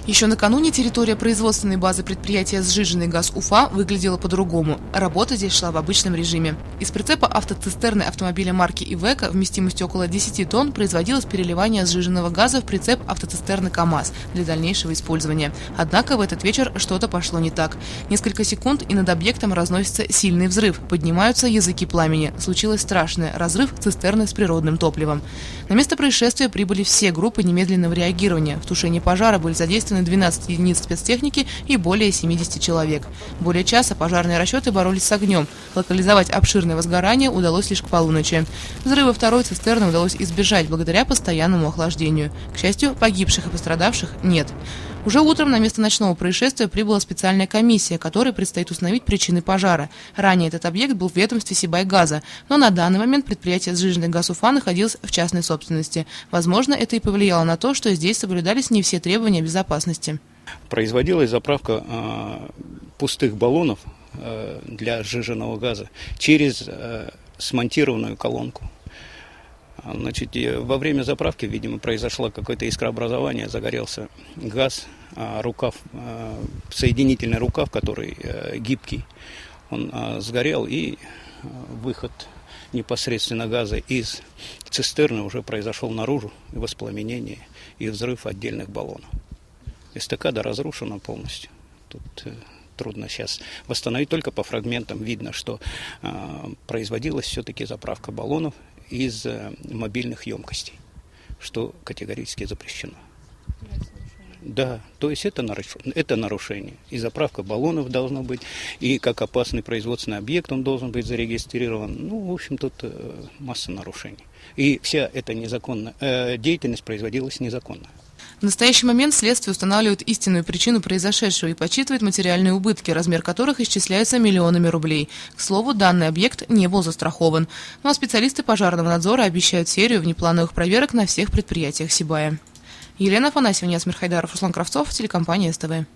Еще накануне территория производственной базы предприятия «Сжиженный газ Уфа» выглядела по-другому. Работа здесь шла в обычном режиме. Из прицепа автоцистерны автомобиля марки «Ивеко» вместимостью около 10 тонн производилось переливание сжиженного газа в прицеп автоцистерны КАМАЗ для дальнейшего использования. Однако в этот вечер что-то пошло не так. Несколько секунд, и над объектом разносится сильный взрыв. Поднимаются языки пламени. Случилось страшное – разрыв цистерны с природным топливом. На место происшествия прибыли все группы немедленного реагирования. В тушении пожара были задействованы 12 единиц спецтехники и более 70 человек. Более часа пожарные расчеты боролись с огнем. Локализовать обширное возгорание удалось лишь к полуночи. Взрыва второй цистерны удалось избежать благодаря постоянному охлаждению. К счастью, погибших и пострадавших нет. Уже утром на место ночного происшествия прибыла специальная комиссия, которой предстоит установить причины пожара. Ранее этот объект был в ведомстве Сибайгаза, но на данный момент предприятие «Сжиженный газ Уфа» находилось в частной собственности. Возможно, это и повлияло на то, что здесь соблюдались не все требования безопасности. Производилась заправка пустых баллонов для сжиженного газа через смонтированную колонку. Значит, во время заправки, видимо, произошло какое-то искрообразование, загорелся газ, рукав, соединительный рукав, который гибкий, он сгорел, и выход непосредственно газа из цистерны уже произошел наружу, и воспламенение, и взрыв отдельных баллонов. Эстакада разрушена полностью. Тут трудно сейчас восстановить, только по фрагментам видно, что производилась все-таки заправка баллонов из мобильных емкостей, что категорически запрещено. Да, то есть это нарушение. И заправка баллонов должна быть, и как опасный производственный объект он должен быть зарегистрирован. Ну, в общем, тут масса нарушений. И вся эта незаконная деятельность производилась незаконно. В настоящий момент следствие устанавливает истинную причину произошедшего и подсчитывает материальные убытки, размер которых исчисляется миллионами рублей. К слову, данный объект не был застрахован. Ну а специалисты пожарного надзора обещают серию внеплановых проверок на всех предприятиях Сибая. Елена Афанасьева, Асмир Хайдаров, Руслан Кравцов, телекомпания СТВ.